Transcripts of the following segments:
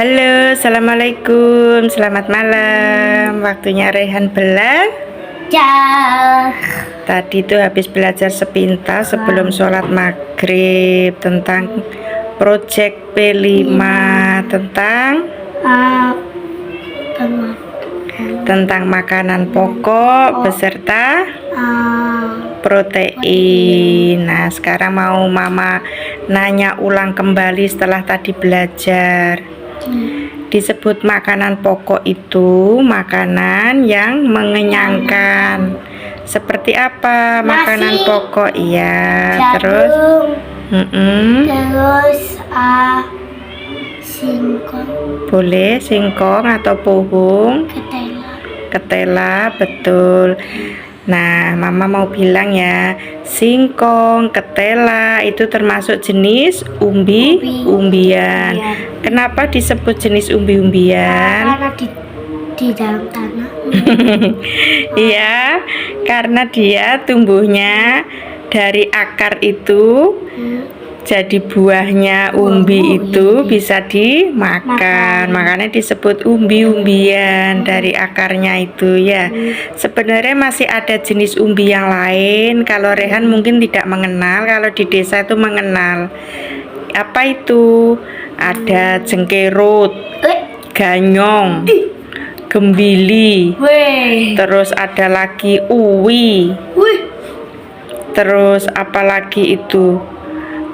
Halo, assalamualaikum, selamat malam. Waktunya Rehan belajar. Tadi tuh habis belajar sepintas sebelum sholat maghrib tentang project P5 tentang makanan pokok beserta protein. Nah, sekarang mau mama nanya ulang kembali setelah tadi belajar. Disebut makanan pokok itu makanan yang mengenyangkan. Seperti apa makanan pokok? Iya, terus singkong. Boleh singkong atau pohung? Ketela, betul. Nah, mama mau bilang ya, singkong, ketela itu termasuk jenis umbi-umbian. Kenapa disebut jenis umbi-umbian? Karena di dalam tanah. Iya, karena dia tumbuhnya dari akar itu. Jadi buahnya umbi itu bisa dimakan, makanya disebut umbi-umbian dari akarnya itu ya. Sebenarnya masih ada jenis umbi yang lain. Kalau Rehan mungkin tidak mengenal, kalau di desa itu mengenal. Apa itu? Ada jengkerut, ganyong, gembili, terus ada lagi uwi, terus apa lagi itu?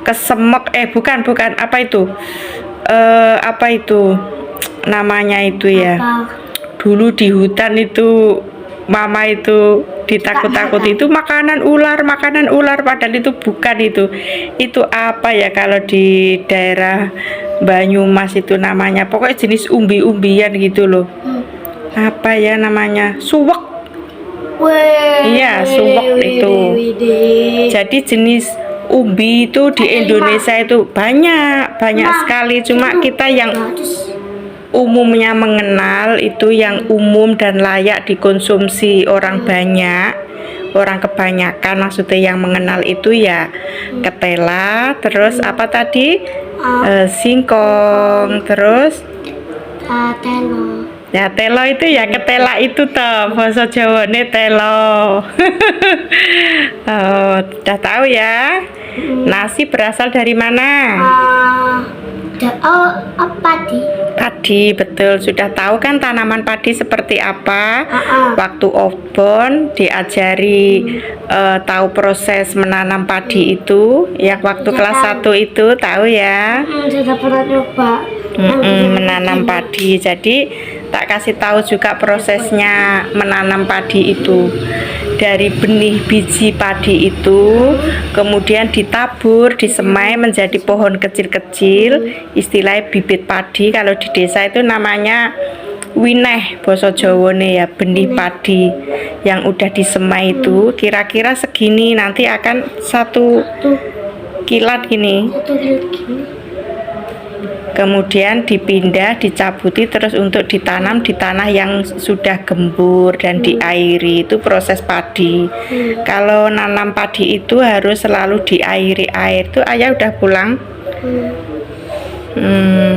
Kesemek, bukan apa itu, apa itu namanya itu ya, dulu di hutan itu mama itu ditakut-takut itu makanan ular, padahal itu bukan. Itu apa ya kalau di daerah Banyumas itu namanya, pokoknya jenis umbi-umbian gitu loh. Apa ya namanya, suwek. Iya, suwek itu. Jadi jenis umbi itu di Indonesia itu banyak sekali, cuma kita yang umumnya mengenal itu yang umum dan layak dikonsumsi orang banyak, orang kebanyakan maksudnya yang mengenal itu ya ketela, terus apa tadi, singkong, terus Telo. ya telo itu ya ketela itu toh bahasa Jawane telo. Oh, udah tahu ya. Nasi berasal dari mana? Padi, betul. Sudah tahu kan tanaman padi seperti apa? Waktu obon diajari tahu proses menanam padi itu, ya waktu kelas 1 itu tahu ya. Sudah pernah coba menanam padi. Jadi tak kasih tahu juga prosesnya menanam padi itu. Dari benih biji padi itu kemudian ditabur, disemai menjadi pohon kecil-kecil, istilahnya bibit padi. Kalau di desa itu namanya wineh basa Jawane ya, benih padi yang udah disemai itu kira-kira segini, nanti akan satu kilat gini. Kemudian dipindah, dicabuti terus untuk ditanam di tanah yang sudah gembur dan diairi. Itu proses padi. Kalau nanam padi itu harus selalu diairi air. Itu ayah udah pulang?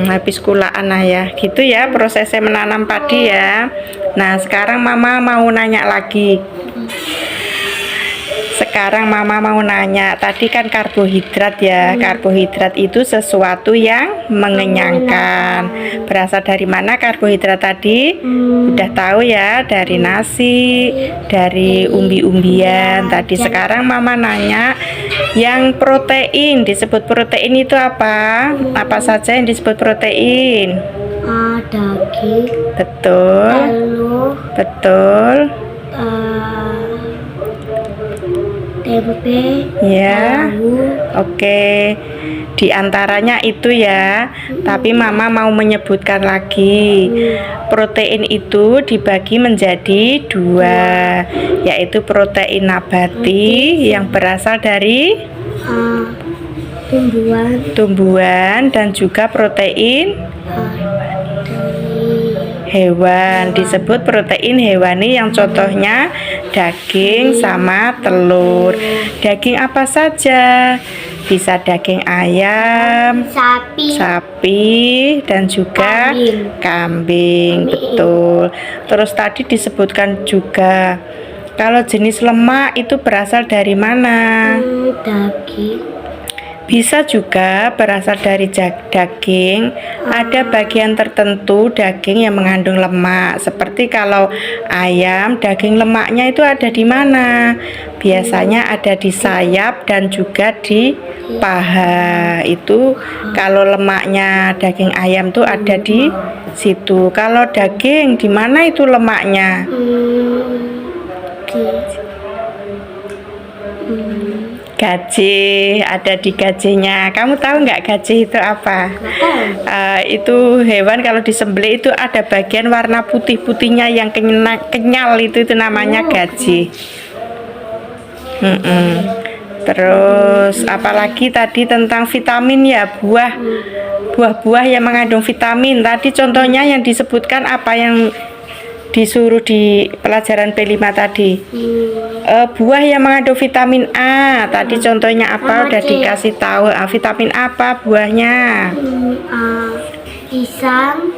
Habis kulaan ya. Gitu ya prosesnya menanam padi ya. Nah, sekarang mama mau nanya lagi. Sekarang mama mau nanya, tadi kan karbohidrat ya. Karbohidrat itu sesuatu yang mengenyangkan. Berasal dari mana karbohidrat tadi? Udah tahu ya, dari nasi, dari umbi-umbian tadi. Sekarang mama nanya yang protein. Disebut protein itu apa? Apa saja yang disebut protein? Daging, Betul. telur, Betul. tempe, Ya. tahu. Oke, di antaranya itu ya. Tapi mama mau menyebutkan lagi. Protein itu dibagi menjadi 2, yaitu protein nabati yang berasal dari tumbuhan dan juga protein hewan. Disebut protein hewani yang contohnya daging sama telur. Daging apa saja? bisa daging ayam, sapi, dan juga kambing. Betul. Terus tadi disebutkan juga kalau jenis lemak itu berasal dari mana? Daging. Bisa juga berasal dari daging. Ada bagian tertentu daging yang mengandung lemak. Seperti kalau ayam, daging lemaknya itu ada di mana? Biasanya ada di sayap dan juga di paha. Itu kalau lemaknya daging ayam tuh ada di situ. Kalau daging di mana itu lemaknya? Gaji, ada di gajinya. Kamu tahu nggak gaji itu apa? Itu hewan kalau disembelih itu ada bagian warna putih-putihnya yang kenyal itu namanya gaji. Terus apalagi tadi tentang vitamin ya, buah-buah yang mengandung vitamin. Tadi contohnya yang disebutkan apa yang disuruh di pelajaran P5 tadi? Buah yang mengandung vitamin A. Tadi contohnya apa? Udah dikasih tahu. Vitamin apa buahnya? Pisang.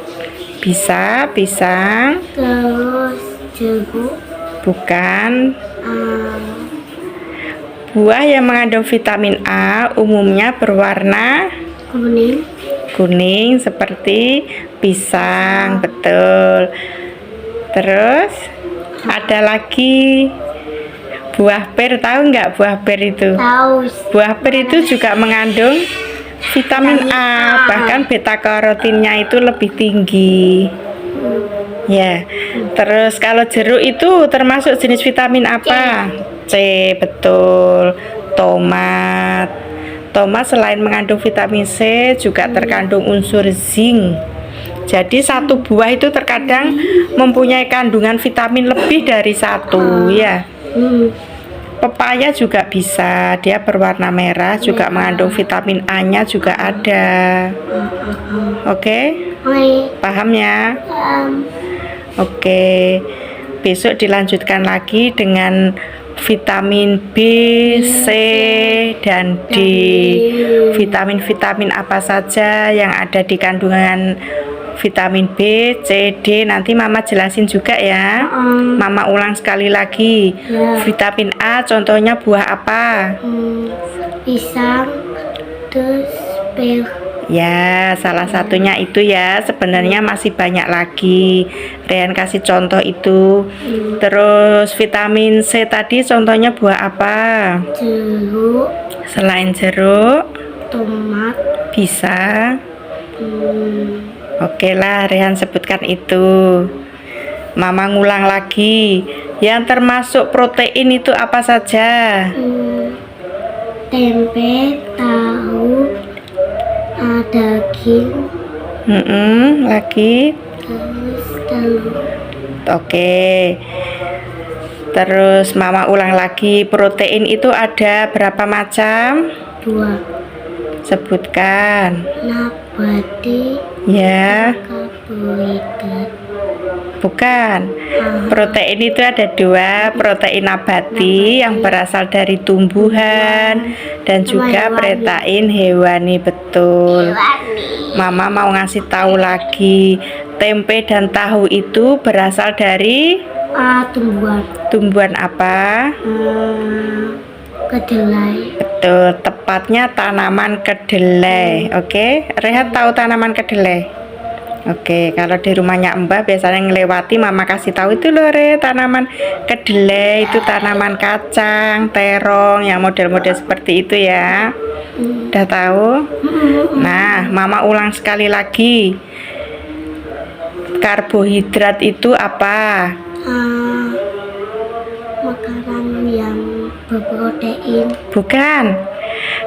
Pisang. Terus jeruk. Bukan. Buah yang mengandung vitamin A umumnya berwarna kuning seperti pisang. Betul. Terus ada lagi buah pir. Tahu nggak buah pir itu? Tahu. Buah pir itu juga mengandung vitamin A, bahkan beta karotinnya itu lebih tinggi. Ya. Terus kalau jeruk itu termasuk jenis vitamin apa? C. Betul. Tomat selain mengandung vitamin C juga terkandung unsur zinc. Jadi satu buah itu terkadang mempunyai kandungan vitamin lebih dari satu ya. Pepaya juga bisa, dia berwarna merah, juga mengandung vitamin A-nya juga ada. Oke? Paham ya? Oke. Besok dilanjutkan lagi dengan vitamin B, C, dan D. Vitamin-vitamin apa saja yang ada di kandungan vitamin B, C, D nanti Mama jelasin juga ya. Mama ulang sekali lagi. Vitamin A contohnya buah apa? Pisang. Terus pir. Ya, salah satunya itu ya. Sebenarnya masih banyak lagi. Rian kasih contoh itu. Terus vitamin C tadi contohnya buah apa? Jeruk. Selain jeruk, Tomat. bisa. Oke lah, Rehan sebutkan itu. Mama ngulang lagi. Yang termasuk protein itu apa saja? Tempe, tahu, daging. Lagi. Terus telur. Oke. Terus Mama ulang lagi. Protein itu ada berapa macam? 2. Sebutkan. Nabati. Ya. Karbohidrat. Bukan. Protein itu ada 2, protein nabati yang berasal dari tumbuhan dan juga protein hewani. Betul. Mama mau ngasih tahu lagi, tempe dan tahu itu berasal dari Tumbuhan. tumbuhan apa? Kedelai. Betul, tepatnya tanaman kedelai. Oke, Rehat tahu tanaman kedelai? Oke, kalau di rumahnya Mbah biasanya ngelewati Mama kasih tahu itu loh tanaman kedelai itu tanaman kacang, terong yang model-model seperti itu ya. Udah tahu? Nah, Mama ulang sekali lagi. Karbohidrat itu apa? Makanan yang berprotein. Bukan.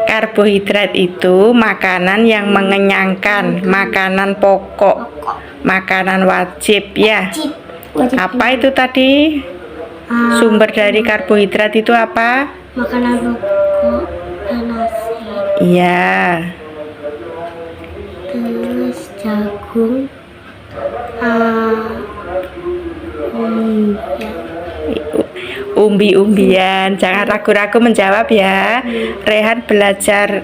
Karbohidrat itu makanan yang mengenyangkan, makanan pokok, makanan wajib ya. Apa itu tadi? Sumber dari karbohidrat itu apa? Makanan pokok dan nasi. Iya. Terus jagung. Ya. umbi-umbian. Jangan ragu-ragu menjawab ya. Rehan belajar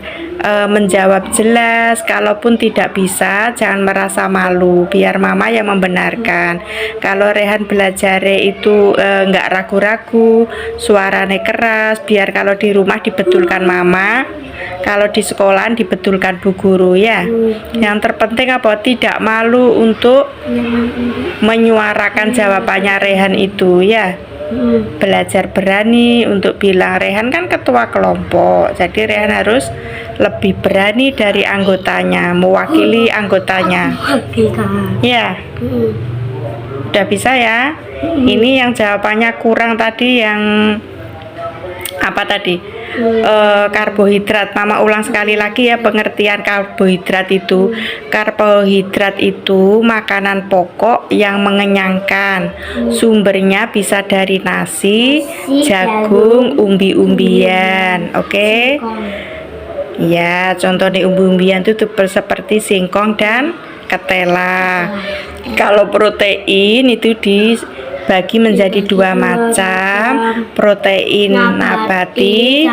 menjawab jelas. Kalaupun tidak bisa, jangan merasa malu. Biar mama yang membenarkan. Kalau Rehan belajar itu nggak ragu-ragu, suaranya keras. Biar kalau di rumah dibetulkan mama, kalau di sekolah dibetulkan bu guru ya. Yang terpenting apa? Tidak malu untuk menyuarakan jawabannya Rehan itu ya. Belajar berani untuk bilang. Rehan kan ketua kelompok, jadi Rehan harus lebih berani dari anggotanya, mewakili anggotanya ya. Udah bisa ya. Ini yang jawabannya kurang tadi, yang apa tadi? Karbohidrat. Mama ulang sekali lagi ya pengertian karbohidrat itu. Karbohidrat itu makanan pokok yang mengenyangkan. Sumbernya bisa dari nasi, jagung, umbi-umbian. Oke? Ya, contohnya umbi-umbian itu seperti singkong dan ketela. Kalau protein itu dibagi menjadi dua macam, protein nabati,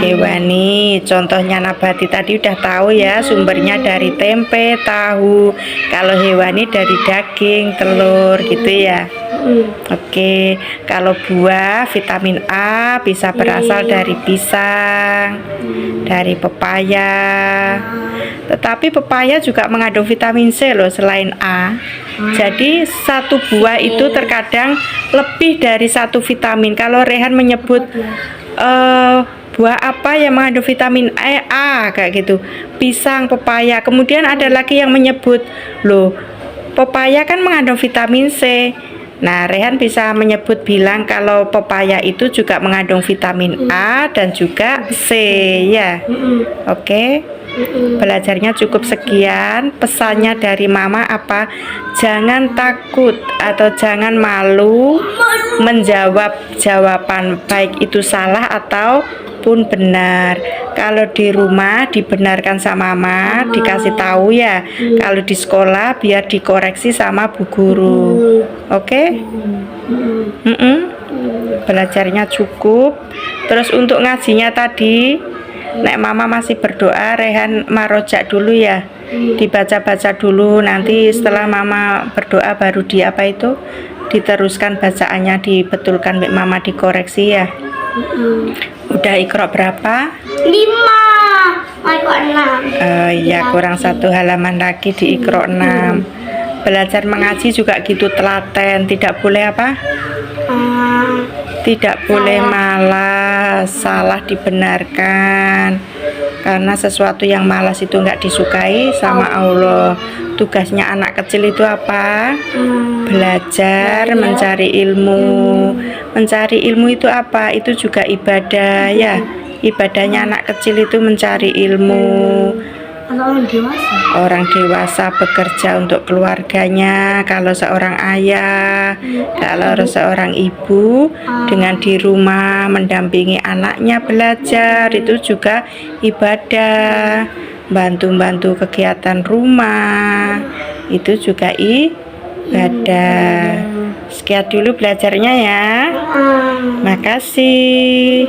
hewani. Contohnya nabati tadi udah tahu ya, sumbernya dari tempe, tahu. Kalau hewani dari daging, telur gitu ya. Oke, kalau buah vitamin A bisa berasal dari pisang, dari pepaya. Tetapi pepaya juga mengandung vitamin C loh selain A. Jadi satu buah itu terkadang lebih dari satu vitamin. Kalau Rehan menyebut buah apa yang mengandung vitamin A kayak gitu, pisang, pepaya. Kemudian ada lagi yang menyebut, loh pepaya kan mengandung vitamin C. Nah, Rehan bisa menyebut bilang kalau pepaya itu juga mengandung vitamin A dan juga C ya. Oke. Belajarnya cukup sekian. Pesannya dari mama apa? Jangan takut atau jangan malu menjawab jawaban, baik itu salah ataupun benar. Kalau di rumah dibenarkan sama mama, dikasih tahu ya. Kalau di sekolah biar dikoreksi sama bu guru. Oke? Belajarnya cukup. Terus untuk ngajinya tadi, nek mama masih berdoa, Rehan marojak dulu ya, dibaca-baca dulu. Nanti setelah mama berdoa baru diteruskan bacaannya, dibetulkan mama, dikoreksi ya. Udah Iqra berapa? 5, Iqra 6. Ya kurang 1 halaman lagi di Iqra 6. Belajar mengaji juga gitu, telaten, tidak boleh apa? Tidak boleh malas, salah dibenarkan. Karena sesuatu yang malas itu nggak disukai sama Allah. Tugasnya anak kecil itu apa? Belajar, mencari ilmu. Mencari ilmu itu apa? Itu juga ibadah ya. Ibadahnya anak kecil itu mencari ilmu. Orang dewasa bekerja untuk keluarganya. Kalau seorang ayah, kalau seorang ibu dengan di rumah mendampingi anaknya belajar, itu juga ibadah. Bantu-bantu kegiatan rumah, itu juga ibadah. Sekian dulu belajarnya ya. Makasih.